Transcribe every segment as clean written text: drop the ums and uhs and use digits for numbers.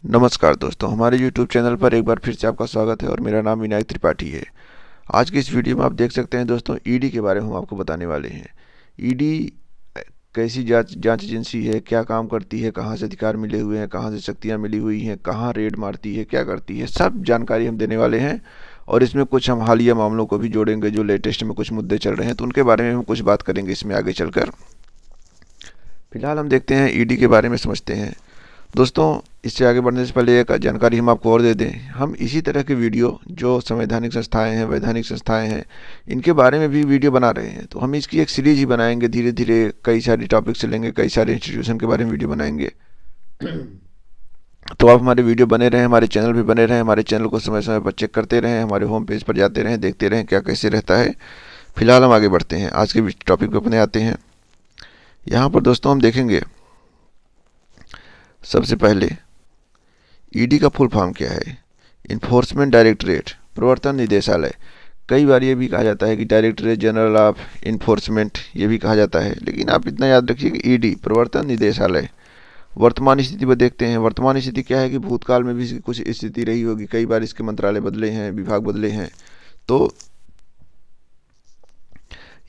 नमस्कार दोस्तों, हमारे YouTube चैनल पर एक बार फिर से आपका स्वागत है और मेरा नाम विनायक त्रिपाठी है। आज की इस वीडियो में आप देख सकते हैं दोस्तों, ईडी के बारे में हम आपको बताने वाले हैं। ईडी कैसी जांच एजेंसी है, क्या काम करती है, कहां से अधिकार मिले हुए हैं, कहां से शक्तियां मिली हुई हैं, कहां रेड मारती है, क्या करती है, सब जानकारी हम देने वाले हैं। और इसमें कुछ हम हालिया मामलों को भी जोड़ेंगे, जो लेटेस्ट में कुछ मुद्दे चल रहे हैं, तो उनके बारे में हम कुछ बात करेंगे इसमें आगे चलकर। फिलहाल हम देखते हैं ईडी के बारे में समझते हैं। दोस्तों, इससे आगे बढ़ने से पहले एक जानकारी हम आपको और दे दें। हम इसी तरह के वीडियो जो संवैधानिक संस्थाएं हैं, वैधानिक संस्थाएं हैं, इनके बारे में भी वीडियो बना रहे हैं। तो हम इसकी एक सीरीज ही बनाएंगे, धीरे धीरे कई सारी टॉपिक से लेंगे, कई सारे इंस्टीट्यूशन के बारे में वीडियो बनाएंगे। तो आप हमारे वीडियो बने रहें, हमारे चैनल भी बने रहें, हमारे चैनल को समय समय पर चेक करते रहें, हमारे होम पेज पर जाते रहें, देखते रहें क्या कैसे रहता है। फिलहाल हम आगे बढ़ते हैं, आज के टॉपिक पर अपने आते हैं। यहाँ पर दोस्तों हम देखेंगे सबसे पहले ईडी का फुल फॉर्म क्या है। इन्फोर्समेंट डायरेक्टरेट, प्रवर्तन निदेशालय। कई बार ये भी कहा जाता है कि डायरेक्टरेट जनरल ऑफ इन्फोर्समेंट, ये भी कहा जाता है, लेकिन आप इतना याद रखिए कि ईडी प्रवर्तन निदेशालय। वर्तमान स्थिति पर देखते हैं। वर्तमान स्थिति क्या है कि भूतकाल में भी इसकी कुछ स्थिति रही होगी, कई बार इसके मंत्रालय बदले हैं, विभाग बदले हैं। तो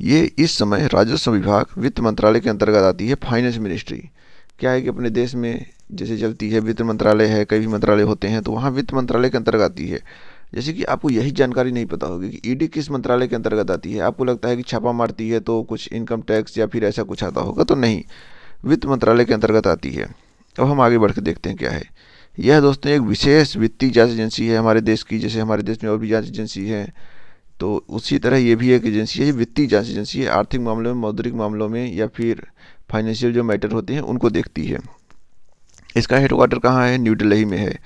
ये इस समय राजस्व विभाग वित्त मंत्रालय के अंतर्गत आती है। फाइनेंस मिनिस्ट्री क्या है कि अपने देश में जैसे चलती है, वित्त मंत्रालय है, कई भी मंत्रालय होते हैं, तो वहाँ वित्त मंत्रालय के अंतर्गत आती है। जैसे कि आपको यही जानकारी नहीं पता होगी कि ईडी किस मंत्रालय के अंतर्गत आती है। आपको लगता है कि छापा मारती है तो कुछ इनकम टैक्स या फिर ऐसा कुछ आता होगा, तो नहीं, वित्त मंत्रालय के अंतर्गत आती है। अब हम आगे बढ़ के देखते हैं क्या है। यह दोस्तों एक विशेष वित्तीय जांच एजेंसी है हमारे देश की। जैसे हमारे देश में और भी जांच एजेंसी है, तो उसी तरह ये भी एक एजेंसी है, वित्तीय जांच एजेंसी है। आर्थिक मामलों में, मौद्रिक मामलों में या फिर फाइनेंशियल जो मैटर होते हैं उनको देखती है। इसका हेडक्वार्टर कहाँ है? न्यू दिल्ली में है।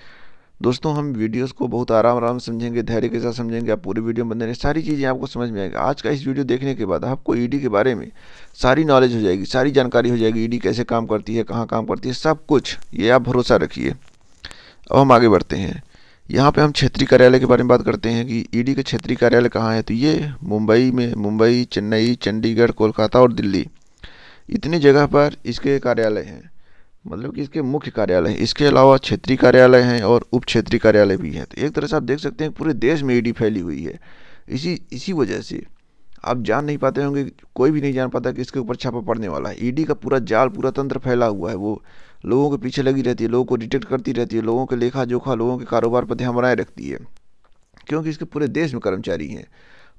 दोस्तों, हम वीडियोस को बहुत आराम आराम समझेंगे, धैर्य के साथ समझेंगे। आप पूरी वीडियो में बने रहें, सारी चीज़ें आपको समझ में आएगी। आज का इस वीडियो देखने के बाद आपको ईडी के बारे में सारी नॉलेज हो जाएगी, सारी जानकारी हो जाएगी। ईडी कैसे काम करती है, कहाँ काम करती है, सब कुछ, ये आप भरोसा रखिए। अब हम आगे बढ़ते हैं। यहाँ पे हम क्षेत्रीय कार्यालय के बारे में बात करते हैं कि ईडी के क्षेत्रीय कार्यालय कहाँ है। तो ये मुंबई में, मुंबई, चेन्नई, चंडीगढ़, कोलकाता और दिल्ली, इतनी जगह पर इसके कार्यालय हैं। मतलब कि इसके मुख्य कार्यालय हैं। इसके अलावा क्षेत्रीय कार्यालय हैं और उप क्षेत्रीय कार्यालय भी हैं। तो एक तरह से आप देख सकते हैं पूरे देश में ईडी फैली हुई है। इसी वजह से आप जान नहीं पाते होंगे, कोई भी नहीं जान पाता कि इसके ऊपर छापा पड़ने वाला है। ईडी का पूरा जाल, पूरा तंत्र फैला हुआ है। वो लोगों के पीछे लगी रहती है, लोगों को डिटेक्ट करती रहती है, लोगों के लेखा जोखा, लोगों के कारोबार पर ध्यान बनाए रखती है, क्योंकि इसके पूरे देश में कर्मचारी हैं।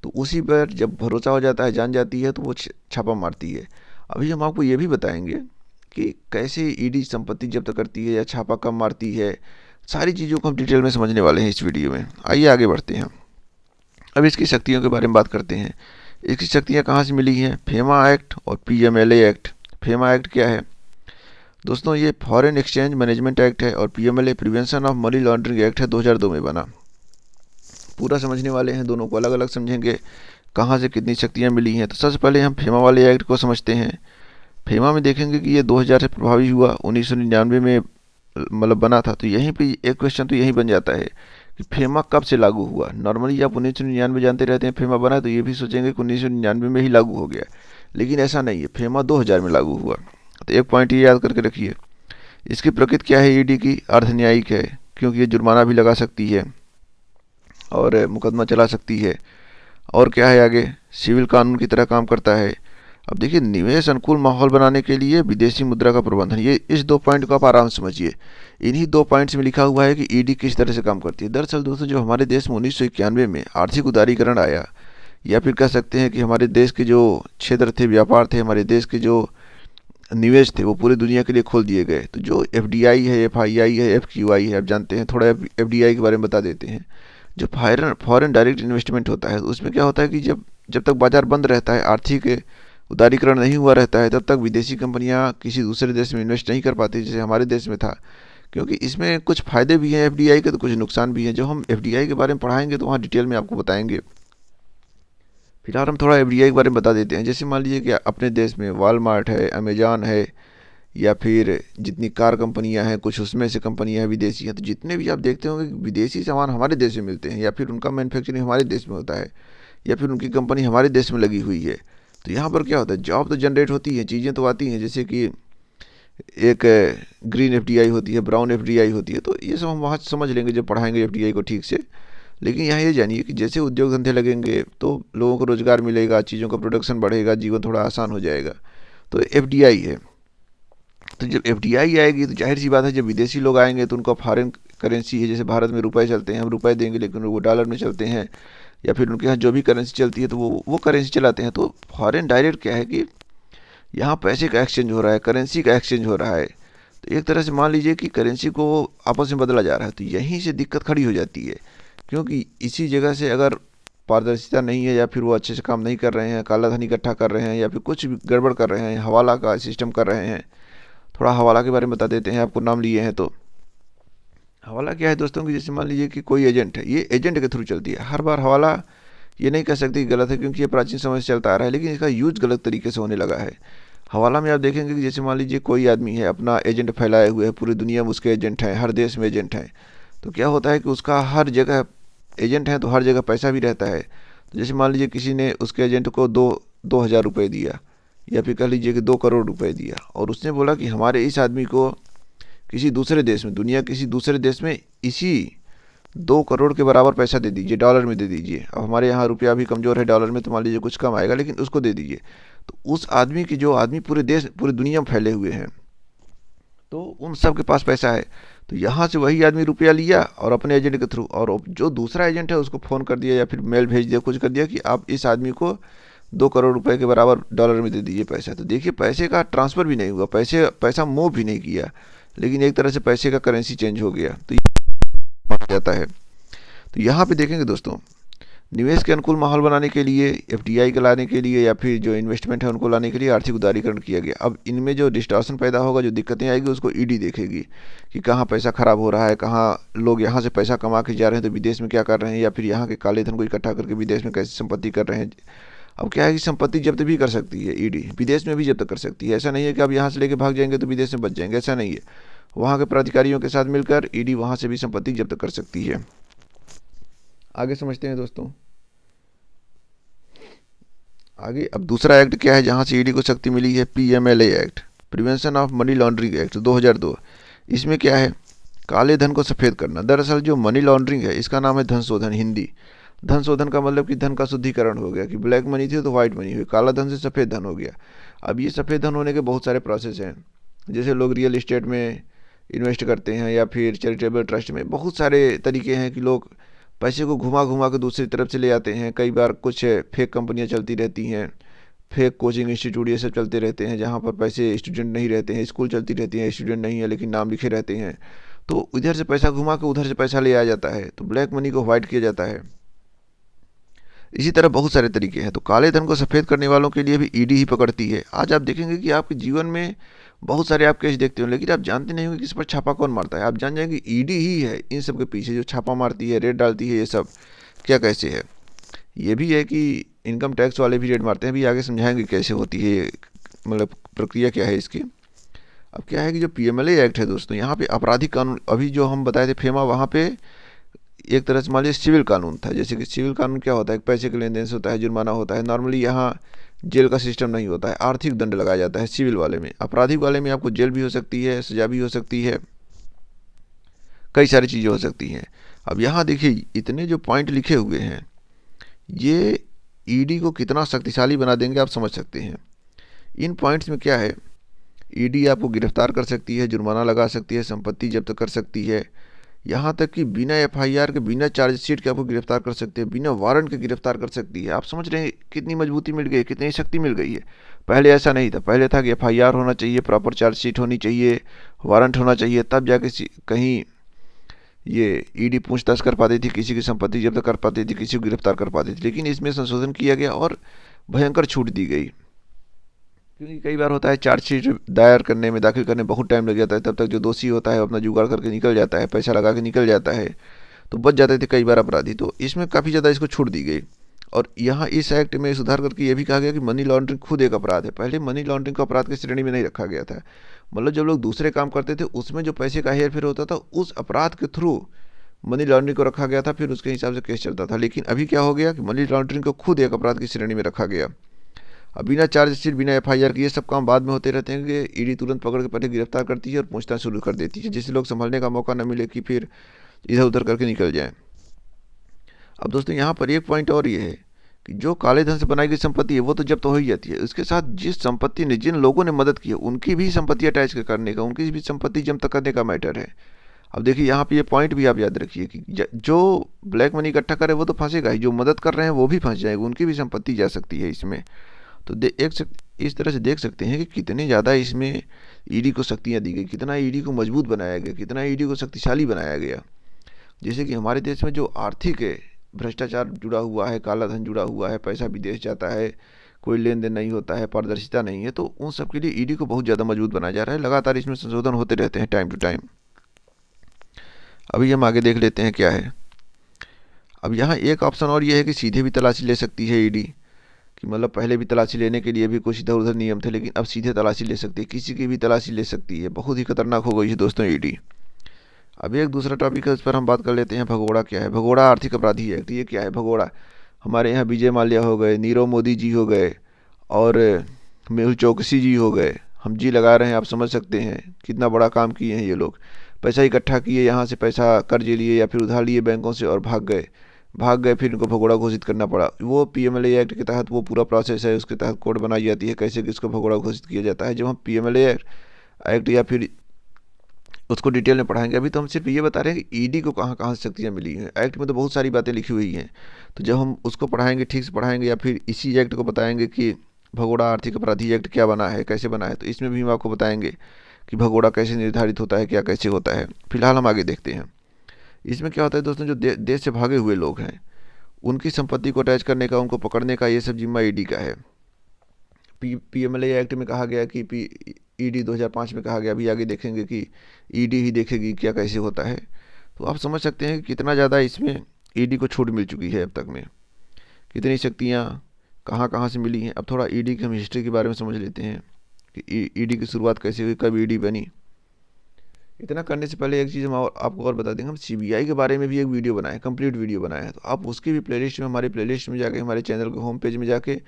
तो उसी पर जब भरोसा हो जाता है, जान जाती है, तो वो छापा मारती है। अभी हम आपको ये भी बताएंगे कि कैसे ईडी संपत्ति जब्त करती है या छापा कब मारती है। सारी चीज़ों को हम डिटेल में समझने वाले हैं इस वीडियो में। आइए आगे बढ़ते हैं। अब इसकी शक्तियों के बारे में बात करते हैं। इसकी शक्तियाँ कहाँ से मिली हैं? फेमा एक्ट और पीएमएलए एक्ट। फेमा एक्ट क्या है दोस्तों? ये फॉरेन एक्सचेंज मैनेजमेंट एक्ट है और PMLA prevention of money laundering act है, 2002 में बना। पूरा समझने वाले हैं, दोनों को अलग अलग समझेंगे, कहाँ से कितनी शक्तियाँ मिली हैं। तो सबसे पहले हम फेमा वाले एक्ट को समझते हैं। फेमा में देखेंगे कि ये 2000 से प्रभावी हुआ, 1999 में मतलब बना था। तो यहीं पे एक क्वेश्चन तो यही बन जाता है कि फेमा कब से लागू हुआ। नॉर्मली आप 1999 जानते रहते हैं फेमा बना, तो ये भी सोचेंगे कि 1999 में ही लागू हो गया, लेकिन ऐसा नहीं है। फेमा 2000 में लागू हुआ। तो एक पॉइंट ये याद करके रखिए। इसकी प्रकृति क्या है ईडी की? अर्ध न्यायिक है, क्योंकि ये जुर्माना भी लगा सकती है और मुकदमा चला सकती है। और क्या है आगे? सिविल कानून की तरह काम करता है। अब देखिए, निवेश अनुकूल माहौल बनाने के लिए विदेशी मुद्रा का प्रबंधन, ये इस दो पॉइंट को आप आराम से समझिए। इन्हीं दो पॉइंट्स में लिखा हुआ है कि ईडी किस तरह से काम करती है। दरअसल दोस्तों, जो हमारे देश में 1991 में आर्थिक उदारीकरण आया, या फिर कह सकते हैं कि हमारे देश के जो क्षेत्र थे, व्यापार थे, हमारे देश के जो निवेश थे, वो पूरी दुनिया के लिए खोल दिए गए। तो जो एफडीआई है, एफआईआई है, एफक्यूआई है, आप जानते हैं। थोड़ा एफडीआई के बारे में बता देते हैं। जो फॉरेन डायरेक्ट इन्वेस्टमेंट होता है, उसमें क्या होता है कि जब जब तक बाजार बंद रहता है, आर्थिक उदारीकरण नहीं हुआ रहता है, तब तक विदेशी कंपनियां किसी दूसरे देश में इन्वेस्ट नहीं कर पाती, जैसे हमारे देश में था। क्योंकि इसमें कुछ फ़ायदे भी हैं एफडीआई के, तो कुछ नुकसान भी हैं। जो हम एफडीआई के बारे में पढ़ाएंगे तो वहाँ डिटेल में आपको बताएंगे। फिलहाल हम थोड़ा एफडीआई के बारे में बता देते हैं। जैसे मान लीजिए कि अपने देश में वॉलमार्ट है, अमेजॉन है, या फिर जितनी कार कंपनियां हैं, कुछ उसमें से कंपनियां हैं विदेशी हैं। तो जितने भी आप देखते होंगे कि विदेशी सामान हमारे देश में मिलते हैं, या फिर उनका मैन्युफैक्चरिंग हमारे देश में होता है, या फिर उनकी कंपनी हमारे देश में लगी हुई है। तो यहाँ पर क्या होता है, जॉब तो जनरेट होती है, चीज़ें तो आती हैं। जैसे कि एक ग्रीन एफडीआई होती है, ब्राउन एफडीआई होती है। तो ये सब हम वहाँ समझ लेंगे जब पढ़ाएंगे एफडीआई को ठीक से। लेकिन यहाँ ये जानिए कि जैसे उद्योग धंधे लगेंगे तो लोगों को रोज़गार मिलेगा, चीज़ों का प्रोडक्शन बढ़ेगा, जीवन थोड़ा आसान हो जाएगा। तो एफडीआई है। तो जब एफडीआई आएगी तो जाहिर सी बात है, जब विदेशी लोग आएंगे तो उनका फॉरेन करेंसी है, जैसे भारत में रुपए चलते हैं, हम रुपए देंगे लेकिन वो डॉलर में चलते हैं, या फिर उनके यहाँ जो भी करेंसी चलती है तो वो करेंसी चलाते हैं। तो फॉरेन डायरेक्ट क्या है कि यहाँ पैसे का एक्सचेंज हो रहा है, करेंसी का एक्सचेंज हो रहा है। तो एक तरह से मान लीजिए कि करेंसी को आपस में बदला जा रहा है। तो यहीं से दिक्कत खड़ी हो जाती है, क्योंकि इसी जगह से अगर पारदर्शिता नहीं है, या फिर वो अच्छे से काम नहीं कर रहे हैं, काला धन इकट्ठा कर रहे हैं, या फिर कुछ भी गड़बड़ कर रहे हैं, हवाला का सिस्टम कर रहे हैं। थोड़ा हवाला के बारे में बता देते हैं, आपको नाम लिए हैं तो। हवाला क्या है दोस्तों कि जैसे मान लीजिए कि कोई एजेंट है, ये एजेंट के थ्रू चलती है। हर बार हवाला ये नहीं कह सकते कि गलत है, क्योंकि ये प्राचीन समय से चलता आ रहा है, लेकिन इसका यूज गलत तरीके से होने लगा है। हवाला में आप देखेंगे कि जैसे मान लीजिए कोई आदमी है, अपना एजेंट फैलाए हुए है, पूरी दुनिया में उसके एजेंट हैं, हर देश में एजेंट हैं। तो क्या होता है कि उसका हर जगह एजेंट है, तो हर जगह पैसा भी रहता है। तो जैसे मान लीजिए किसी ने उसके एजेंट को 2,000 रुपये दिया, या फिर कह लीजिए कि 2 करोड़ रुपये दिया, और उसने बोला कि हमारे इस आदमी को किसी दूसरे देश में, दुनिया किसी दूसरे देश में इसी 2 करोड़ के बराबर पैसा दे दीजिए, डॉलर में दे दीजिए। अब हमारे यहाँ रुपया भी कमज़ोर है, डॉलर में तो मान लीजिए कुछ कम आएगा, लेकिन उसको दे दीजिए। तो उस आदमी की, जो आदमी पूरे देश पूरी दुनिया में फैले हुए हैं, तो उन सब के पास पैसा है। तो यहाँ से वही आदमी रुपया लिया और अपने एजेंट के थ्रू, और जो दूसरा एजेंट है उसको फ़ोन कर दिया या फिर मेल भेज दिया, कुछ कर दिया कि आप इस आदमी को 2 करोड़ रुपए के बराबर डॉलर में दे दीजिए पैसा। तो देखिए पैसे का ट्रांसफ़र भी नहीं हुआ, पैसा मूव भी नहीं किया, लेकिन एक तरह से पैसे का करेंसी चेंज हो गया। तो ये माना जाता है। तो यहाँ पे देखेंगे दोस्तों, निवेश के अनुकूल माहौल बनाने के लिए, एफडीआई के लाने के लिए, या फिर जो इन्वेस्टमेंट है उनको लाने के लिए आर्थिक उदारीकरण किया गया। अब इनमें जो डिस्टॉर्शन पैदा होगा, जो दिक्कतें आएगी, उसको ईडी देखेगी कि कहाँ पैसा खराब हो रहा है, कहाँ लोग यहाँ से पैसा कमा के जा रहे हैं तो विदेश में क्या कर रहे हैं, या फिर यहाँ के काले धन को इकट्ठा करके विदेश में कैसे संपत्ति कर रहे हैं। अब क्या है कि संपत्ति जब्त भी कर सकती है ईडी, विदेश में भी जब्त कर सकती है। ऐसा नहीं है कि आप यहाँ से लेके भाग जाएंगे तो विदेश में बच जाएंगे, ऐसा नहीं है। वहाँ के प्राधिकारियों के साथ मिलकर ईडी वहाँ से भी संपत्ति जब्त कर सकती है। आगे समझते हैं दोस्तों। आगे अब दूसरा एक्ट क्या है जहाँ से ईडी को शक्ति मिली है, PMLA act, prevention of money laundering act 2002। इसमें क्या है, काले धन को सफ़ेद करना। दरअसल जो मनी लॉन्ड्रिंग है इसका नाम है धन शोधन। हिंदी धन शोधन का मतलब कि धन का शुद्धिकरण हो गया, कि ब्लैक मनी थी तो वाइट मनी हुई, काला धन से सफ़ेद धन हो गया। अब ये सफ़ेद धन होने के बहुत सारे प्रोसेस हैं, जैसे लोग रियल इस्टेट में इन्वेस्ट करते हैं, या फिर चैरिटेबल ट्रस्ट में। बहुत सारे तरीके हैं कि लोग पैसे को घुमा घुमा के दूसरी तरफ से ले आते हैं। कई बार कुछ फेक कंपनियां चलती रहती हैं, फेक कोचिंग इंस्टीट्यूट ये सब चलते रहते हैं, जहाँ पर पैसे स्टूडेंट नहीं रहते हैं, स्कूल चलती रहती हैं, स्टूडेंट नहीं है लेकिन नाम लिखे रहते हैं। तो इधर से पैसा घुमा के उधर से पैसा ले आया जाता है, तो ब्लैक मनी को वाइट किया जाता है। इसी तरह बहुत सारे तरीके हैं। तो काले धन को सफ़ेद करने वालों के लिए भी ईडी ही पकड़ती है। आज आप देखेंगे कि आपके जीवन में बहुत सारे आप केस देखते हो, लेकिन आप जानते नहीं होंगे कि इस पर छापा कौन मारता है। आप जान जाएंगे ईडी ही है इन सब के पीछे, जो छापा मारती है, रेड डालती है। ये सब क्या कैसे है, ये भी है कि इनकम टैक्स वाले भी रेड मारते हैं। अभी आगे समझाएंगे कैसे होती है, मतलब प्रक्रिया क्या है इसकी। अब क्या है कि जो पीएमएलए एक्ट है दोस्तों, यहाँ पे आपराधिक कानून, अभी जो हम बताए थे फेमा, वहाँ पे एक तरह से मान लीजिए सिविल कानून था। जैसे कि सिविल कानून क्या होता है, पैसे के लेन देन से होता है, जुर्माना होता है। नॉर्मली यहाँ जेल का सिस्टम नहीं होता है, आर्थिक दंड लगाया जाता है सिविल वाले में। आपराधिक वाले में आपको जेल भी हो सकती है, सजा भी हो सकती है, कई सारी चीज़ें हो सकती हैं। अब यहाँ देखिए इतने जो पॉइंट लिखे हुए हैं, ये ईडी को कितना शक्तिशाली बना देंगे आप समझ सकते हैं। इन पॉइंट्स में क्या है, ईडी आपको गिरफ्तार कर सकती है, जुर्माना लगा सकती है, संपत्ति जब्त कर सकती है, यहाँ तक कि बिना एफआईआर के, बिना चार्जशीट के आपको गिरफ्तार कर सकते हैं, बिना वारंट के गिरफ्तार कर सकती है। आप समझ रहे हैं कितनी मजबूती मिल गई है, कितनी शक्ति मिल गई है। पहले ऐसा नहीं था, पहले था कि एफआईआर होना चाहिए, प्रॉपर चार्जशीट होनी चाहिए, वारंट होना चाहिए, तब जाके कहीं ये ईडी पूछताछ कर पाती थी, किसी की संपत्ति जब्त कर पाती थी, किसी को गिरफ्तार कर पाती थी। लेकिन इसमें संशोधन किया गया और भयंकर छूट दी गई, क्योंकि कई बार होता है चार्जशीट दायर करने में, दाखिल करने में बहुत टाइम लग जाता है। तब तक जो दोषी होता है अपना जुगाड़ करके निकल जाता है, पैसा लगा के निकल जाता है, तो बच जाते थे कई बार अपराधी। तो इसमें काफ़ी ज़्यादा इसको छूट दी गई। और यहाँ इस एक्ट में सुधार करके ये भी कहा गया कि मनी लॉन्ड्रिंग खुद एक अपराध है। पहले मनी लॉन्ड्रिंग को अपराध की श्रेणी में नहीं रखा गया था। मतलब जब लोग दूसरे काम करते थे उसमें जो पैसे का हेर फेर होता था, उस अपराध के थ्रू मनी लॉन्ड्रिंग को रखा गया था, फिर उसके हिसाब से केस चलता था। लेकिन अभी क्या हो गया कि मनी लॉन्ड्रिंग को खुद एक अपराध की श्रेणी में रखा गया। अब बिना चार्जशीट, बिना एफआईआर के ये सब काम बाद में होते रहते हैं कि ईडी तुरंत पकड़ के पहले गिरफ्तार करती है और पूछताछ शुरू कर देती है, जिससे लोग संभलने का मौका न मिले कि फिर इधर उधर करके निकल जाएं। अब दोस्तों यहाँ पर एक पॉइंट और ये है कि जो काले धन से बनाई गई संपत्ति है वो तो जब्त हो ही जाती है, उसके साथ जिस संपत्ति ने, जिन लोगों ने मदद की है, उनकी भी संपत्ति अटैच करने का, उनकी भी संपत्ति जब्त करने का मैटर है। अब देखिए यहाँ पे ये पॉइंट भी आप याद रखिए कि जो ब्लैक मनी इकट्ठा करे वो तो फंसेगा ही, जो मदद कर रहे हैं वो भी फंस जाएगा, उनकी भी संपत्ति जा सकती है इसमें। तो इस तरह से देख सकते हैं कि कितने ज़्यादा इसमें ईडी को शक्तियाँ दी गई, कितना ईडी को मजबूत बनाया गया, कितना ईडी को शक्तिशाली बनाया गया। जैसे कि हमारे देश में जो आर्थिक है भ्रष्टाचार जुड़ा हुआ है, काला धन जुड़ा हुआ है, पैसा विदेश जाता है, कोई लेन देन नहीं होता है, पारदर्शिता नहीं है, तो उन सब के लिए ईडी को बहुत ज़्यादा मजबूत बनाया जा रहा है। लगातार इसमें संशोधन होते रहते हैं टाइम टू टाइम। अभी हम आगे देख लेते हैं क्या है। अब यहाँ एक ऑप्शन और ये है कि सीधे भी तलाशी ले सकती है ईडी, कि मतलब पहले भी तलाशी लेने के लिए भी कुछ इधर उधर नियम थे, लेकिन अब सीधे तलाशी ले सकती है, किसी की भी तलाशी ले सकती है। बहुत ही खतरनाक हो गई है दोस्तों ईडी। अब एक दूसरा टॉपिक है, उस पर हम बात कर लेते हैं। भगोड़ा क्या है? भगोड़ा आर्थिक अपराधी एक्ट। ये क्या है भगोड़ा? हमारे यहाँ विजय माल्या हो गए, नीरव मोदी जी हो गए और मेहुल चौकसी जी हो गए। हम जी लगा रहे हैं, आप समझ सकते हैं कितना बड़ा काम किए हैं ये लोग। पैसा इकट्ठा किए, यहाँ से पैसा कर्ज लिए या फिर उधार लिए बैंकों से और भाग गए, फिर इनको भगोड़ा घोषित करना पड़ा। वो पीएमएलए एक्ट के तहत वो पूरा प्रोसेस है, उसके तहत कोड बनाई जाती है कैसे किसको भगोड़ा घोषित किया जाता है। जब हम पीएमएलए एक्ट या फिर उसको डिटेल में पढ़ाएंगे। अभी तो हम सिर्फ ये बता रहे हैं कि ईडी को कहाँ कहाँ से शक्तियाँ मिली हैं। एक्ट में तो बहुत सारी बातें लिखी हुई हैं, तो जब हम उसको पढ़ाएंगे, ठीक से पढ़ाएंगे, या फिर इसी एक्ट को बताएंगे कि भगोड़ा आर्थिक अपराधी एक्ट क्या बना है, कैसे बना है, तो इसमें भी हम आपको बताएंगे कि भगोड़ा कैसे निर्धारित होता है, क्या कैसे होता है। फिलहाल हम आगे देखते हैं। इसमें क्या होता है दोस्तों, जो देश से भागे हुए लोग हैं उनकी संपत्ति को अटैच करने का, उनको पकड़ने का, ये सब जिम्मा ईडी का है। पीएमएलए एक्ट में कहा गया कि ईडी 2005 में कहा गया। अभी आगे देखेंगे कि ईडी ही देखेगी क्या कैसे होता है। तो आप समझ सकते हैं कि कितना ज़्यादा इसमें ईडी को छूट मिल चुकी है अब तक में, कितनी शक्तियाँ कहाँ कहाँ से मिली हैं। अब थोड़ा ईडी की हम हिस्ट्री के बारे में समझ लेते हैं कि ईडी की शुरुआत कैसे हुई, कब ईडी बनी। इतना करने से पहले एक चीज़ हम आपको और बता देंगे, हम सीबीआई के बारे में भी एक वीडियो बनाए, कंप्लीट वीडियो बनाया है। तो आप उसकी भी प्लेलिस्ट में, हमारे प्लेलिस्ट में जाके, हमारे चैनल के होम पेज में जाके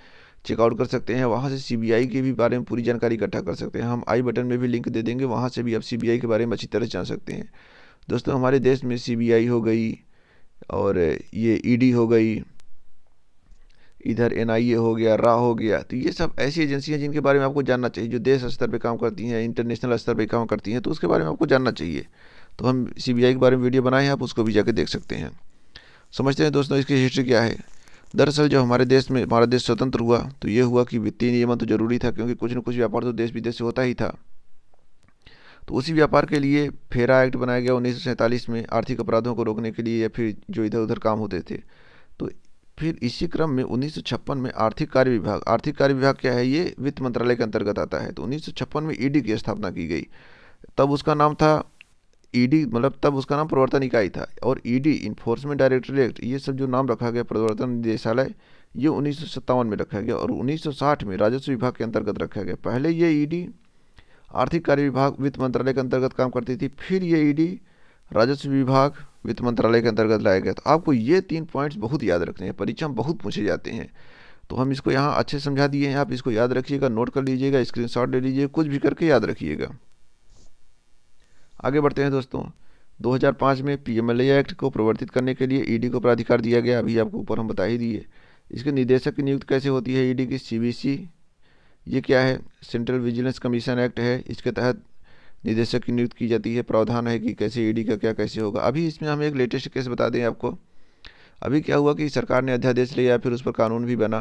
चेकआउट कर सकते हैं। वहाँ से सीबीआई के भी बारे में पूरी जानकारी इकट्ठा कर सकते हैं। हम आई बटन में भी लिंक दे देंगे, वहाँ से भी आप सीबीआई के बारे में अच्छी तरह जान सकते हैं। दोस्तों हमारे देश में सीबीआई हो गई और ये ईडी हो गई, इधर एनआईए हो गया, रा हो गया, तो ये सब ऐसी एजेंसियां जिनके बारे में आपको जानना चाहिए, जो देश स्तर पे काम करती हैं, इंटरनेशनल स्तर पे काम करती हैं, तो उसके बारे में आपको जानना चाहिए। तो हम सीबीआई के बारे में वीडियो बनाए हैं, आप उसको भी जाके देख सकते हैं। समझते हैं दोस्तों इसकी हिस्ट्री क्या है। दरअसल जब हमारा देश स्वतंत्र हुआ तो ये हुआ कि वित्तीय नियमन तो जरूरी था, क्योंकि कुछ न कुछ व्यापार तो देश विदेश से होता ही था। तो उसी व्यापार के लिए फेरा एक्ट बनाया गया 1947 में, आर्थिक अपराधों को रोकने के लिए, या फिर जो इधर उधर काम होते थे। तो फिर इसी क्रम में 1956 में आर्थिक कार्य विभाग क्या है, ये वित्त मंत्रालय के अंतर्गत आता है। तो 1956 में ईडी की स्थापना की गई। तब उसका नाम था ईडी, मतलब तब उसका नाम प्रवर्तन इकाई था। और ईडी, इन्फोर्समेंट डायरेक्टरेट, ये सब जो नाम रखा गया, प्रवर्तन निदेशालय, ये 1957 में रखा गया। और 1960 में राजस्व विभाग के अंतर्गत रखा गया। पहले ये ईडी आर्थिक कार्य विभाग वित्त मंत्रालय के अंतर्गत काम करती थी, फिर ये ईडी राजस्व विभाग वित्त मंत्रालय के अंतर्गत लाया गया। तो आपको ये 3 पॉइंट्स बहुत याद रखने हैं, परीक्षा में बहुत पूछे जाते हैं। तो हम इसको यहाँ अच्छे समझा दिए हैं, आप इसको याद रखिएगा, नोट कर लीजिएगा, स्क्रीनशॉट ले लीजिए, कुछ भी करके याद रखिएगा। आगे बढ़ते हैं दोस्तों। 2005 में पीएमएलए एक्ट को प्रवर्तित करने के लिए ईडी को प्राधिकार दिया गया। अभी आपको ऊपर हम बता ही दिए। इसके निदेशक की नियुक्ति कैसे होती है ईडी की? सीवीसी, ये क्या है? सेंट्रल विजिलेंस कमीशन एक्ट है, इसके तहत निदेशक की नियुक्ति की जाती है। प्रावधान है कि कैसे ईडी का क्या कैसे होगा। अभी इसमें हम एक लेटेस्ट केस बता दें आपको। अभी क्या हुआ कि सरकार ने अध्यादेश लिया, फिर उस पर कानून भी बना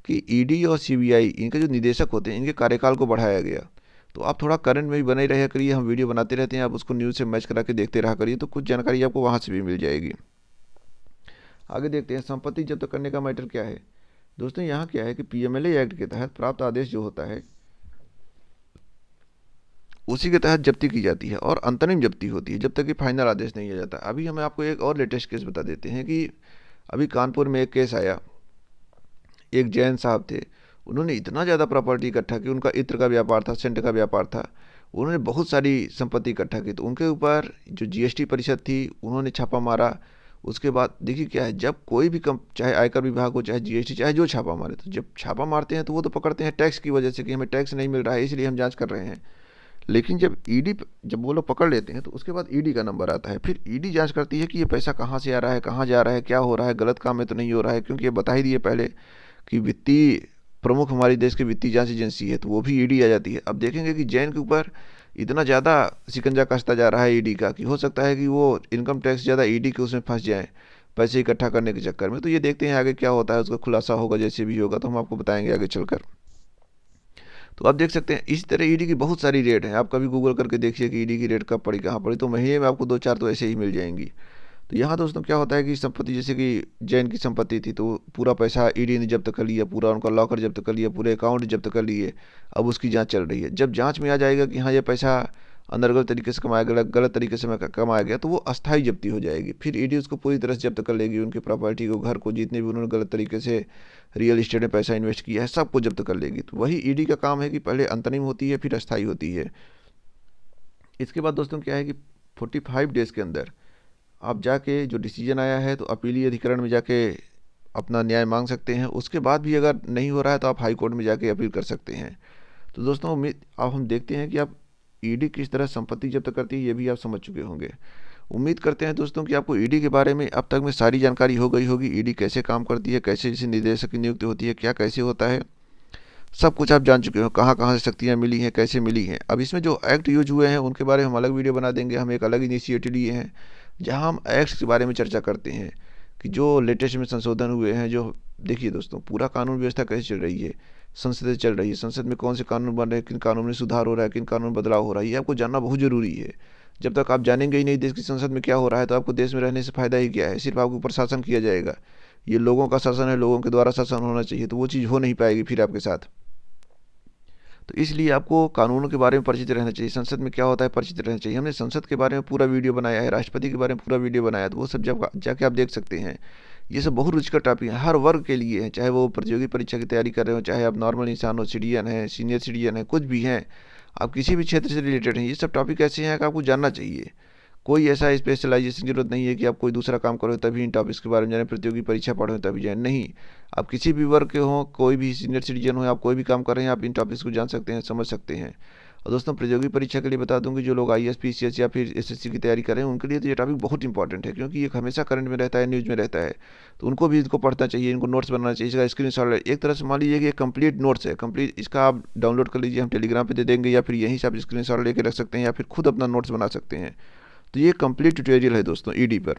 कि ईडी और सीबीआई, इनके जो निदेशक होते हैं, इनके कार्यकाल को बढ़ाया गया। तो आप थोड़ा करंट में भी बने रहा करिए, हम वीडियो बनाते रहते हैं, आप उसको न्यूज़ से मैच करा के देखते रहा करिए, तो कुछ जानकारी आपको वहाँ से भी मिल जाएगी। आगे देखते हैं संपत्ति जब्त करने का मैटर क्या है। दोस्तों यहाँ क्या है कि पीएमएलए एक्ट के तहत प्राप्त आदेश जो होता है उसी के तहत जब्ती की जाती है, और अंतरिम जब्ती होती है जब तक कि फाइनल आदेश नहीं आ जाता। अभी हमें आपको एक और लेटेस्ट केस बता देते हैं कि अभी कानपुर में एक केस आया। एक जैन साहब थे, उन्होंने इतना ज़्यादा प्रॉपर्टी इकट्ठा की, उनका इत्र का व्यापार था, सेंट का व्यापार था, उन्होंने बहुत सारी संपत्ति इकट्ठा की। तो उनके ऊपर जो जीएसटी परिषद थी, उन्होंने छापा मारा, उसके बाद देखिए क्या है, जब कोई भी चाहे आयकर विभाग हो, चाहे जीएसटी, चाहे जो छापा मारे, तो जब छापा मारते हैं तो वो तो पकड़ते हैं टैक्स की वजह से कि हमें टैक्स नहीं मिल रहा है इसलिए हम जांच कर रहे हैं। लेकिन जब ईडी जब वो लोग पकड़ लेते हैं तो उसके बाद ईडी का नंबर आता है, फिर ईडी जांच करती है कि ये पैसा कहाँ से आ रहा है, कहाँ जा रहा है, क्या हो रहा है, गलत काम में तो नहीं हो रहा है, क्योंकि ये बता ही दिए पहले कि वित्तीय प्रमुख हमारी देश की वित्तीय जांच एजेंसी है, तो वो भी ईडी आ जाती है। अब देखेंगे कि जैन के ऊपर इतना ज़्यादा शिकंजा कसता जा रहा है ईडी का कि हो सकता है कि वो इनकम टैक्स ज़्यादा ईडी के उसमें फंस जाए पैसे इकट्ठा करने के चक्कर में। तो ये देखते हैं आगे क्या होता है, उसका खुलासा होगा, जैसे भी होगा तो हम आपको बताएंगे आगे चलकर। तो आप देख सकते हैं इस तरह ईडी की बहुत सारी रेट है, आप कभी गूगल करके देखिए कि ईडी की रेट कब पड़ी, कहाँ पड़ी, तो महीने में आपको 2-4 तो ऐसे ही मिल जाएंगी। तो यहाँ दोस्तों क्या होता है कि संपत्ति, जैसे कि जैन की संपत्ति थी तो पूरा पैसा ईडी ने जब्त कर लिया, पूरा उनका लॉकर जब्त कर लिया, पूरे अकाउंट जब्त कर लिए। अब उसकी जांच चल रही है। जब जांच में आ जाएगा कि हाँ ये पैसा अनर्गल तरीके से कमाया गया, गलत तरीके से कमाया गया, तो वो अस्थायी जब्ती हो जाएगी। फिर ईडी उसको पूरी तरह से जब्त कर लेगी, उनकी प्रॉपर्टी को, घर को, जितने भी उन्होंने गलत तरीके से रियल इस्टेट में पैसा इन्वेस्ट किया है सबको जब्त कर लेगी। तो वही ईडी का काम है कि पहले अंतरिम होती है फिर अस्थायी होती है। इसके बाद दोस्तों क्या है कि 45 डेज़ के अंदर आप जाके जो डिसीजन आया है तो अपीलीय अधिकरण में जाके अपना न्याय मांग सकते हैं। उसके बाद भी अगर नहीं हो रहा है तो आप हाई कोर्ट में जाके अपील कर सकते हैं। तो दोस्तों उम्मीद अब हम देखते हैं कि आप ईडी किस तरह संपत्ति जब्त करती है, ये भी आप समझ चुके होंगे। उम्मीद करते हैं दोस्तों कि आपको ईडी के बारे में अब तक में सारी जानकारी हो गई होगी। ईडी कैसे काम करती है, कैसे इसे निदेशक की नियुक्ति होती है, क्या कैसे होता है, सब कुछ आप जान चुके हो, कहाँ कहाँ से शक्तियाँ मिली हैं, कैसे मिली हैं। अब इसमें जो एक्ट यूज हुए हैं उनके बारे में हम अलग वीडियो बना देंगे। हम एक अलग इनिशिएटिव लिए हैं जहाँ हम एक्ट्स के बारे में चर्चा करते हैं कि जो लेटेस्ट में संशोधन हुए हैं। जो देखिए दोस्तों, पूरा कानून व्यवस्था कैसे चल रही है, संसद चल रही है, संसद में कौन से कानून बन रहे हैं, किन कानून में सुधार हो रहा है, किन कानून में बदलाव हो रहा है, ये आपको जानना बहुत ज़रूरी है। जब तक आप जानेंगे ही नहीं देश की संसद में क्या हो रहा है तो आपको देश में रहने से फ़ायदा ही क्या है। सिर्फ आपके ऊपर शासन किया जाएगा। ये लोगों का शासन है, लोगों के द्वारा शासन होना चाहिए, तो वो चीज़ हो नहीं पाएगी फिर आपके साथ। तो इसलिए आपको कानूनों के बारे में परिचित रहना चाहिए, संसद में क्या होता है परिचित रहना चाहिए। हमने संसद के बारे में पूरा वीडियो बनाया है, राष्ट्रपति के बारे में पूरा वीडियो बनाया है, तो वो सब जब जाके आप देख सकते हैं। ये सब बहुत रुचिकर टॉपिक है, हर वर्ग के लिए है, चाहे वो प्रतियोगी परीक्षा की तैयारी कर रहे हो, चाहे आप नॉर्मल इंसान हो, सिटीजन है, सीनियर सिटीजन है, कुछ भी हैं, आप किसी भी क्षेत्र से रिलेटेड हैं, ये सब टॉपिक ऐसे हैं कि आपको जानना चाहिए। कोई ऐसा स्पेशलाइजेशन की जरूरत नहीं है कि आप कोई दूसरा काम करो तभी इन टॉपिक्स के बारे में जाने, प्रतियोगी परीक्षा पढ़ो तभी जाने, नहीं। आप किसी भी वर्ग के हों, कोई भी सीनियर सिटीजन हो, आप कोई भी काम कर रहे हैं, आप इन टॉपिक्स को जान सकते हैं, समझ सकते हैं। और दोस्तों प्रतियोगी परीक्षा के लिए बता दूं कि जो लोग आईएएस, पीसीएस या फिर एसएससी की तैयारी कर रहे हैं उनके लिए तो ये टॉपिक बहुत इंपॉर्टेंट है, क्योंकि ये हमेशा करंट में रहता है, न्यूज़ में रहता है। तो उनको भी इनको पढ़ना चाहिए, इनको नोट्स बनाना चाहिए, इसका स्क्रीनशॉट एक तरह से मान लीजिए कि एक कंप्लीट नोट्स है, कंप्लीट इसका आप डाउनलोड कर लीजिए, हम टेलीग्राम पे दे देंगे, या फिर यहीं से आप स्क्रीनशॉट लेके रख सकते हैं, या फिर खुद अपना नोट्स बना सकते हैं। तो ये कंप्लीट ट्यूटोरियल है दोस्तों ईडी पर।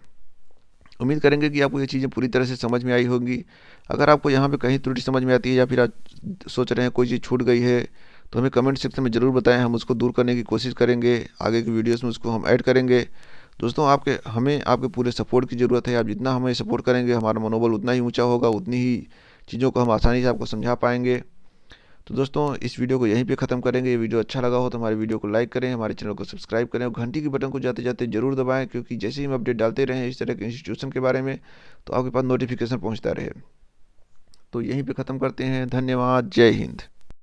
उम्मीद करेंगे कि आपको ये चीज़ें पूरी तरह से समझ में आई होंगी। अगर आपको यहाँ पे कहीं त्रुटि समझ में आती है या फिर आप सोच रहे हैं कोई चीज़ छूट गई है तो हमें कमेंट सेक्शन में ज़रूर बताएं, हम उसको दूर करने की कोशिश करेंगे, आगे की वीडियोस में उसको हम ऐड करेंगे। दोस्तों हमें आपके पूरे सपोर्ट की ज़रूरत है। आप जितना हमें सपोर्ट करेंगे हमारा मनोबल उतना ही ऊँचा होगा, उतनी ही चीज़ों को हम आसानी से आपको समझा पाएंगे। तो दोस्तों इस वीडियो को यहीं पे ख़त्म करेंगे। ये वीडियो अच्छा लगा हो तो हमारे वीडियो को लाइक करें, हमारे चैनल को सब्सक्राइब करें और घंटी के बटन को जाते जाते जरूर दबाएं, क्योंकि जैसे ही हम अपडेट डालते रहें इस तरह के इंस्टीट्यूशन के बारे में तो आपके पास नोटिफिकेशन पहुंचता रहे। तो यहीं पे ख़त्म करते हैं। धन्यवाद। जय हिंद।